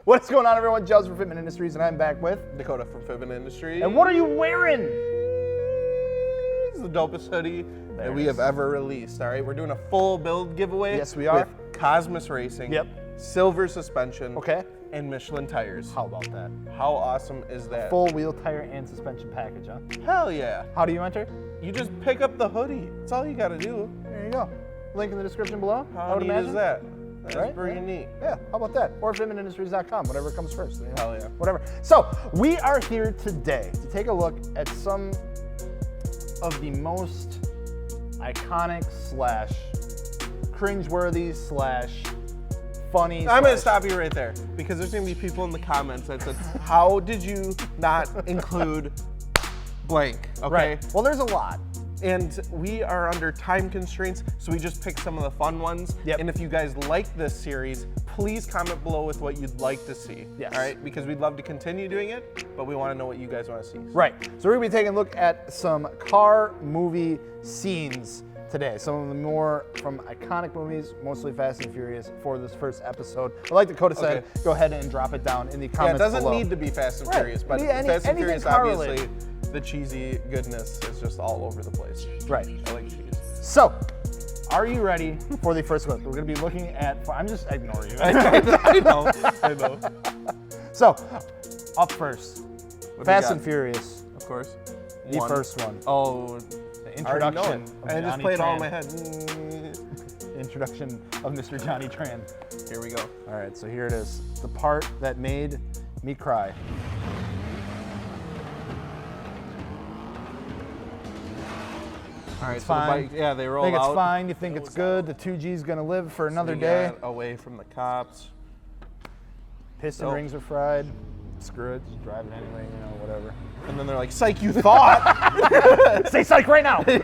What is going on, everyone? Gels from Fitment Industries, and I'm back with Dakota from Fitment Industries. And what are you wearing? It's the dopest hoodie that we have ever released. All right, we're doing a full build giveaway. Yes, we are. With Cosmos Racing. Yep. Silver suspension. Okay. And Michelin tires. How about that? How awesome is that? Full wheel, tire, and suspension package, huh? Hell yeah. How do you enter? You just pick up the hoodie. That's all you got to do. There you go. Link in the description below. How neat is that? That's right? pretty neat. Yeah, how about that? Or fitmentindustries.com, whatever comes first. You know? Hell yeah. Whatever. So, we are here today to take a look at some of the most iconic slash cringeworthy slash funny. I'm going to stop you right there because there's going to be people in the comments that said, how did you not include blank? Okay. Right. Well, there's a lot. And we are under time constraints, so we just picked some of the fun ones. Yep. And if you guys like this series, please comment below with what you'd like to see. Yes. All right? Because we'd love to continue doing it, but we want to know what you guys want to see. Right. So we're going to be taking a look at some car movie scenes today. Some of the more from iconic movies, mostly Fast and Furious, for this first episode. But like Dakota said, go ahead and drop it down in the comments Yeah, it doesn't below. need to be Fast and Right. Furious, but Fast and Furious, obviously, related. the cheesy goodness is just all over the place. Right. I like cheese. So, are you ready for the first one? We're going to be looking at, I'm just ignoring you. I know. So, up first, What do Fast we and got? Furious, Of course. the first one. Oh, The I already know introduction it. of I just Johnny played it all in Tran. my head. The introduction of Mr. Johnny Tran. Here we go. All right, so here it is. The part that made me cry. All right, It's so the fine. bike, yeah, they roll Think it's out. fine, you think it's good, the 2G's gonna live for another We day. got away from the cops. Piston Nope. rings are fried. Screw it, just drive it anyway, you know, whatever. And then they're like, psych, you thought. Say psych right now! Hey,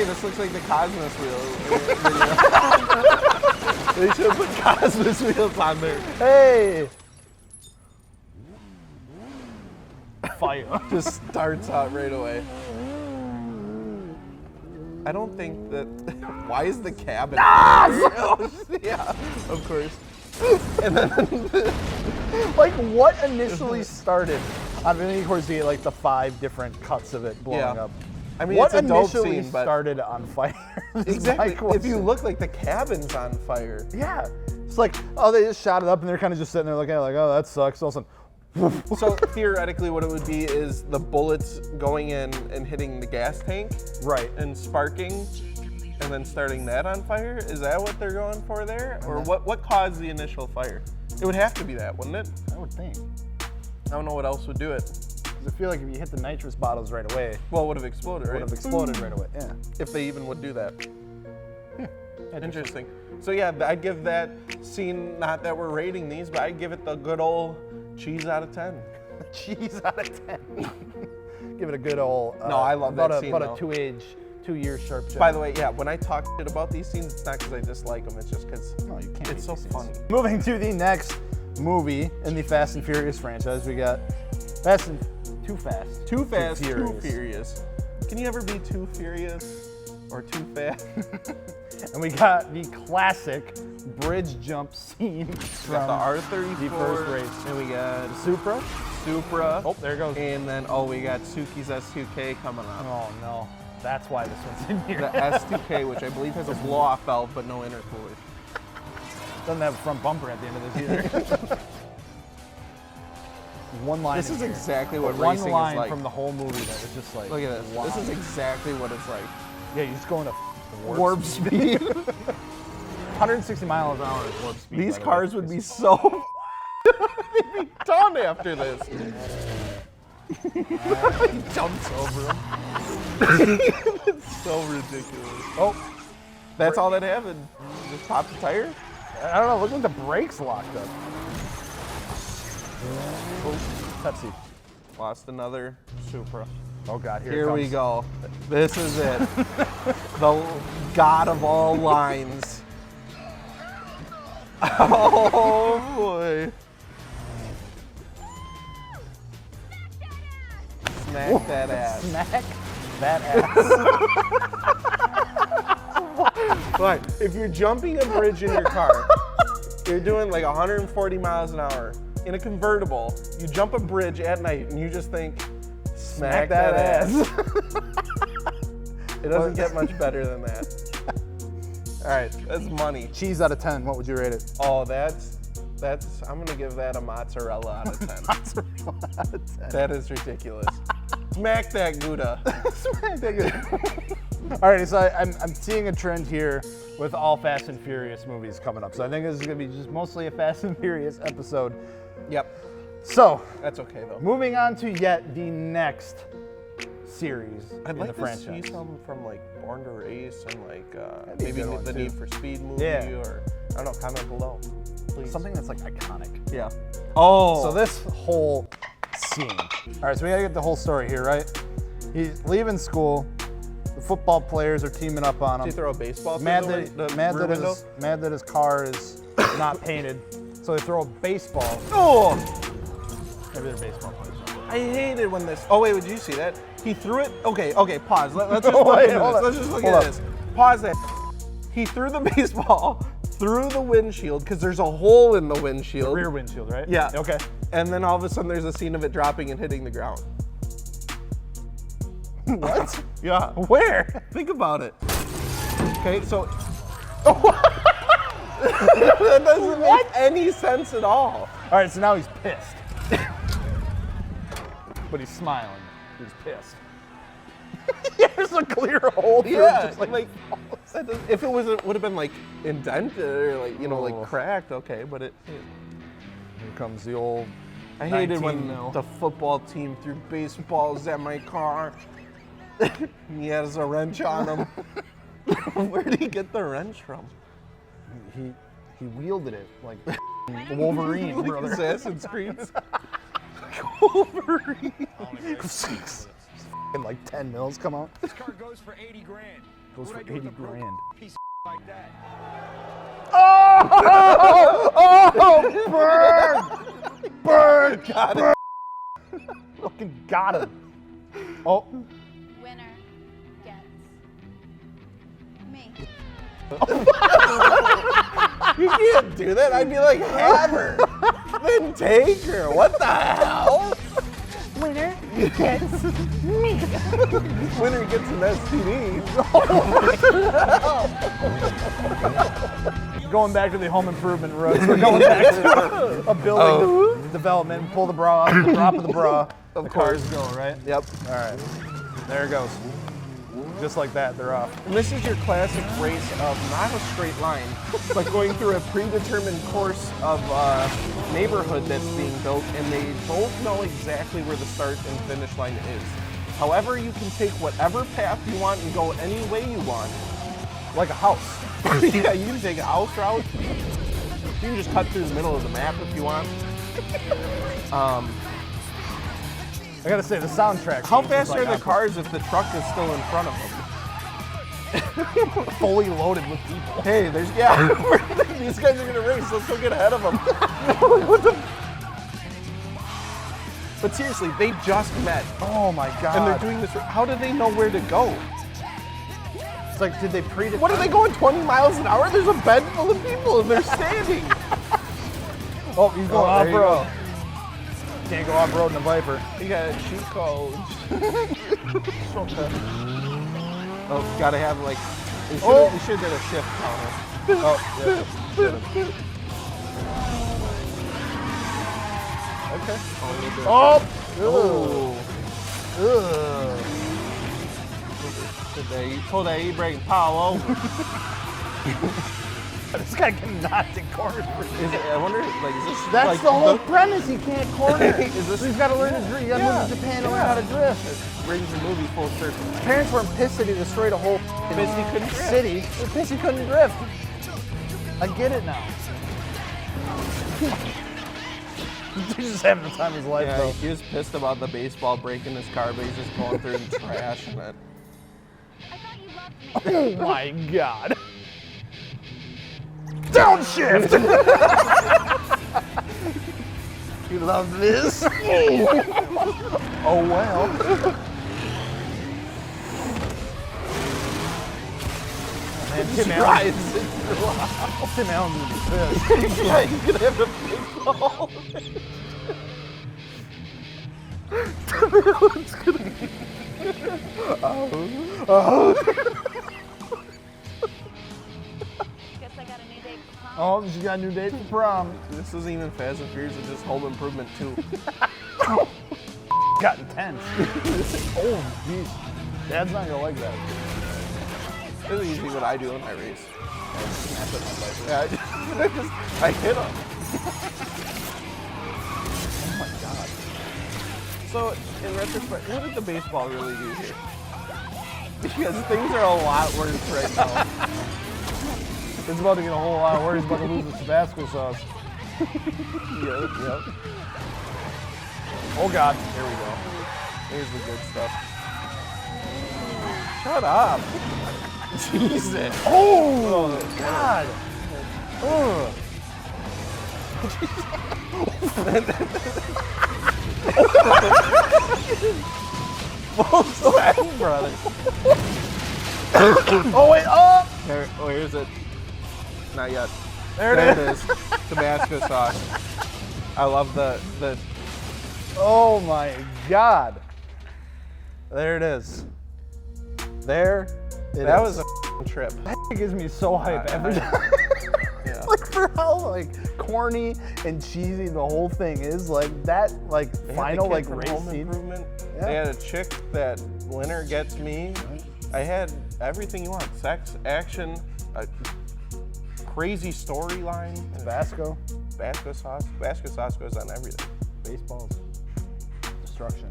this looks like the Cosmos wheel video. They should put Cosmos wheels on there. Hey! Fire. Just starts out right away. I don't think that. Why is the cabin? Oh, yeah, of course. And then Like, what initially started? I mean, of course, you get like the 5 different cuts of it blowing Yeah. up. I mean, What it's a dope initially scene, but started on fire? This exactly. bike If you wasn't. look, like the cabin's on fire. Yeah. It's like, oh, they just shot it up and they're kind of just sitting there looking at it like, oh, that sucks. All of a sudden, So theoretically, what it would be is the bullets going in and hitting the gas tank. right. And sparking, and then starting that on fire? Is that what they're going for there? Or what caused the initial fire? It would have to be that, wouldn't it? I would think. I don't know what else would do it. 'Cause I feel like if you hit the nitrous bottles right away, Well, it would have exploded, it right? would have exploded right away. Yeah. If they even would do that. Interesting. So yeah, I'd give that scene, not that we're rating these, but I'd give it the good old cheese out of 10. Cheese out of 10. Give it a good old. No, I love that scene, About though. a 2-year sharp check. By the way, yeah, when I talk shit about these scenes, it's not because I dislike them, it's just because No, you can't. it's so hate these scenes. funny. Moving to the next movie in the Fast and Furious franchise, we got Too Fast, Too fast, too Furious. furious. Can you ever be too furious or too fast? And we got the classic bridge jump scene from Got the R34, the first race. and we got Supra. Supra. Oh, there it goes. And then, we got Suki's S2K coming on. Oh no, that's why this one's in here. The S2K, which I believe has a blow-off valve, but no intercooler. Doesn't have a front bumper at the end of this either. One line. This in is here. exactly what One racing line is like. from the whole movie that was just like. Look at this. wow. This is exactly what it's like. Yeah, you're just going to Warp speed. 160 miles an hour is warp speed. These by the way. cars would be so they'd be done after this. He jumps over them. It's so ridiculous. Oh, That's all that happened. Just pop the tire. I don't know. Look like the brakes locked up. Oh, Pepsi. Lost another Supra. Oh God, here it Here we comes. go. This is it. The god of all lines. Oh boy. Smack that ass. Smack that ass. But if you're jumping a bridge in your car You're doing like 140 miles an hour in a convertible. You jump a bridge at night and you just think, smack that ass. It doesn't get much better than that. All right, that's money. Cheese out of 10, what would you rate it? Oh, that's, I'm gonna give that a mozzarella out of 10. Mozzarella out of 10. That is ridiculous. Smack that Gouda. Smack that Gouda. All right, so I'm seeing a trend here with all Fast and Furious movies coming up. So I think this is gonna be just mostly a Fast and Furious episode. Yep. So that's okay though. Moving on to yet the next series I'd in like the to franchise. see some from like Born to Race and like maybe the too. Need for Speed movie or I don't know. Comment below, please. Something that's like iconic. Yeah. Oh. So this whole scene. All right, so we gotta get the whole story here, right? He's leaving school. The football players are teaming up on him. Did he throw a baseball? Mad through that his car is not painted. So they throw a baseball. Oh! Maybe they're baseball players. I hated when this. Oh wait, would you see that? He threw it. Okay, pause. Let's just Oh, look wait, at hold this. on. Let's just look Hold at up. this. Pause that. He threw the baseball through the windshield because there's a hole in the windshield. Rear windshield, right? Yeah. Okay. And then all of a sudden there's a scene of it dropping and hitting the ground. What? Yeah. Where? Think about it. Okay, so. That doesn't make any sense at all. All right, so now he's pissed. But he's smiling. He's pissed. There's a clear hole through it, Yeah, just like that if it would have been like indented or like like cracked, okay, but it. Here comes the old. I hated 19 when mil. the football team threw baseballs at my car. He has a wrench on him. Where did he get the wrench from? He wielded it like Wolverine, Like brother. Assassin's Creed. Wolverine. And like 10 mils come out. This car goes for 80 grand. Goes for What would I do 80 with a broke grand. piece of like that? Oh! Burn! Burn! Got it. Fucking got him. Oh. Winner gets me. You can't do that. I'd be like, have her. Then take her. What the hell? Winner gets me. Winner gets an STD. Going back to the home improvement roads. We're going back to a building development. Pull the bra off, the drop of the bra. Of the course. cars go, right? Yep. All right. There it goes. Just like that, they're off. And this is your classic race of not a straight line, but going through a predetermined course of neighborhood that's being built, and they both know exactly where the start and finish line is. However, you can take whatever path you want and go any way you want. Like a house. Yeah, you can take a house route. You can just cut through the middle of the map if you want. I gotta say, the soundtrack. How is fast like are the on- cars if the truck is still in front of them? fully loaded with people? Hey, there's, these guys are gonna race, let's go get ahead of them. But seriously, they just met, Oh my god. and they're doing this, how do they know where to go? It's like, did they predetermine? What are they going 20 miles an hour? There's a bed full of people and they're standing. Oh, he's going there you off-road. Can't go off-road in a Viper. You got cheat codes. Oh, gotta have like, you should have a shift counter. Oh, yeah. Okay. Oh! Oh. Pull that e-brake power over. This guy can not take corners. I wonder, like, is this That's like the whole premise. He can't corner. Is this? He's got to learn to drift. You got to move to Japan to learn how to drift. Brings the movie full circle. His parents weren't pissed that he destroyed a whole Pissed he couldn't drift. city. They're pissed he couldn't drift. I get it now. He's just having the time of his life, Yeah, though. he was pissed about the baseball breaking his car, but he's just going through and trashing it. I thought you loved me. Oh my god. Downshift! You love this? Oh well. And Tim Tries Allen's, it. Tim Allen's gonna be pissed. Yeah, you could have a baseball. Guess I got a new date for prom. Oh, she got a new date for prom. This isn't even Fast and Furious, it's just Home Improvement 2. Got intense. Oh, jeez. Dad's not gonna like that. This is usually what I do when I race. Yeah, I hit him. Oh my god. So, in retrospect, what did the baseball really do here? Because things are a lot worse right now. It's about to get a whole lot worse. He's about to lose his Tabasco sauce. Yep. Oh god. There we go. Here's the good stuff. Shut up. Jesus. Oh, god. Ugh. Full swag, brother. Oh wait, oh! There, oh, here's it. Not yet. There There it it is. Tabasco sauce. I love the Oh my god. There it is. There it that is. was a trip. That gives me so hype every I- time. Yeah. Like for how like corny and cheesy the whole thing is, like that like They had the final kid like from race Home scene. Improvement. Yeah. They had a chick that winner gets me. I had everything you want: sex, action, a crazy storyline. Tabasco, Tabasco sauce. Tabasco sauce goes on everything. baseballs, destruction.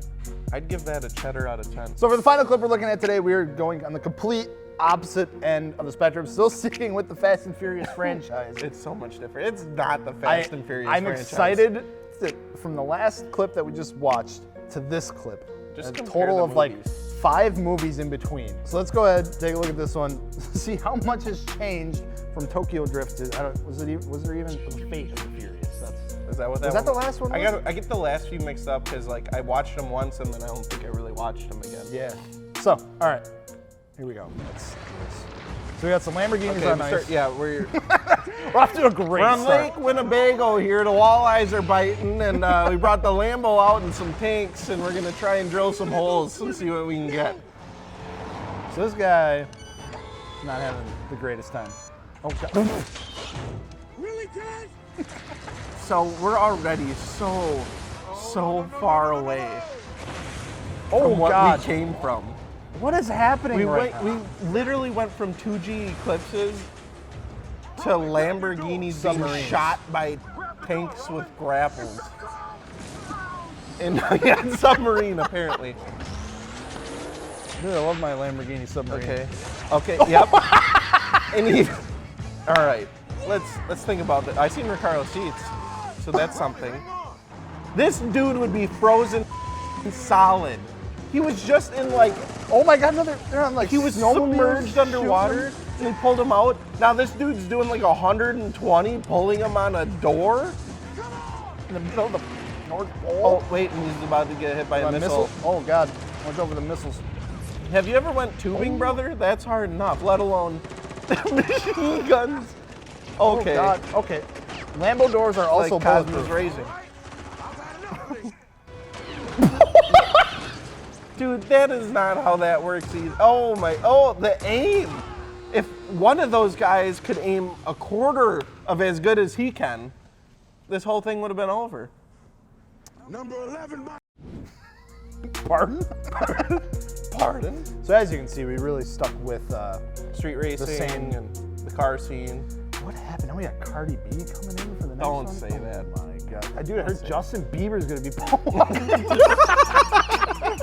I'd give that a cheddar out of 10. So for the final clip we're looking at today, we are going on the complete opposite end of the spectrum, still sticking with the Fast and Furious franchise. It's so much different. It's not the Fast and Furious I'm franchise. excited from the last clip that we just watched to this clip. Just a compare total the of like movies. 5 movies in between. So let's go ahead, take a look at this one, see how much has changed from Tokyo Drift to, was there even the Fate of the Furious? Is that what that Was that one- the last one was? I get the last few mixed up because like I watched them once and then I don't think I really watched them again. Yeah. So, all right, here we go. Let's do this. So we got some Lamborghinis Okay, on we ice. start- yeah, we're We're off to a great we're on start. Lake Winnebago here. The walleyes are biting, and we brought the Lambo out and some tanks, and we're gonna try and drill some holes and see what we can get. So this guy is not having the greatest time. Oh god. Really, Dad? So we're already so far away Oh from what god. we came from. What is happening We right went. now? We literally went from 2G Eclipses to Lamborghinis being Submarines. shot by tanks with grapples. And yeah, submarine apparently. Dude, I love my Lamborghini submarine. Okay. Okay. Yep. And he. All right. Let's think about that. I seen Ricardo seats, so that's something. This dude would be frozen solid. He was just in like Oh my god, no, they're on like he was snowmobiles submerged underwater, shooting. and they pulled him out. Now this dude's doing like 120, pulling him on a door. In the middle of the North Pole. Oh wait, and he's about to get hit by a A missile. Oh god, watch over the missiles. Have you ever went tubing, brother? That's hard enough, let alone machine guns. Okay. Oh god, okay. Lambo doors are also Like Cosmos bulletproof. Racing. Dude, that is not how that works either. Oh my, the aim. If one of those guys could aim a quarter of as good as he can, this whole thing would have been over. Number 11, Pardon? Pardon? So as you can see, we really stuck with Street racing same- and the car scene. what happened? Now we got Cardi B coming in for the next Don't one? say Oh that. my god. Dude, I heard say Justin Bieber's gonna be Paul Walker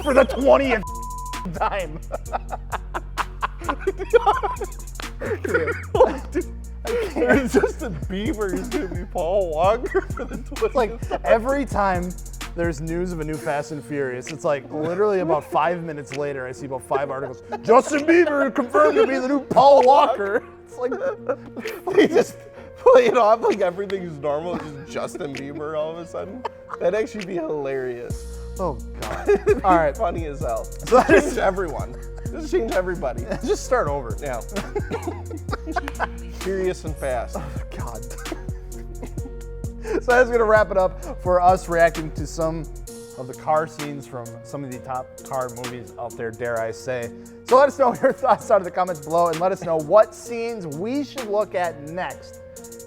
for the 20th time. Justin Bieber is gonna be Paul Walker for the 20th. It's like every time there's news of a new Fast and Furious, it's like literally about 5 minutes later, I see about 5 articles. Justin Bieber confirmed to be the new Paul Walker. It's like They just play it off like everything's normal, it's just Justin Bieber all of a sudden. That'd actually be hilarious. oh god. It'd be All right. funny as hell. So that is- Change everyone. Just change everybody. Just start over. Yeah. Furious and fast. God. So that's going to wrap it up for us reacting to some of the car scenes from some of the top car movies out there, dare I say. So let us know your thoughts down in the comments below, and let us know what scenes we should look at next.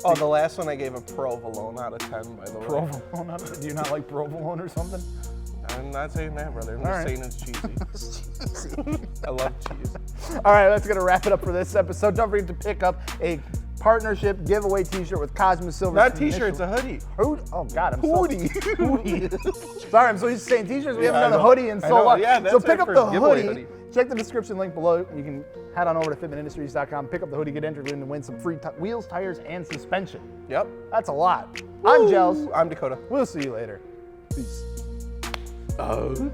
Oh, the last one I gave a provolone out of 10, by the way. Provolone? Do you not like provolone or something? I'm not saying that, brother. I'm just saying it's cheesy. I love cheese. All right, that's going to wrap it up for this episode. Don't forget to pick up a partnership giveaway t-shirt with Cosmo Silver. Not t-shirt, it's a hoodie. Oh, God, I'm Hoodie. Hoodie. Sorry, I'm so used to saying t-shirts. We Yeah, haven't done I a know. hoodie in I so know. long. Yeah, that's so pick it up for the giveaway hoodie. Check the description link below. You can head on over to fitmentindustries.com, pick up the hoodie, get entered in to win some free wheels, tires, and suspension. Yep. That's a lot. I'm Gels. I'm Dakota. We'll see you later. Peace. Oh.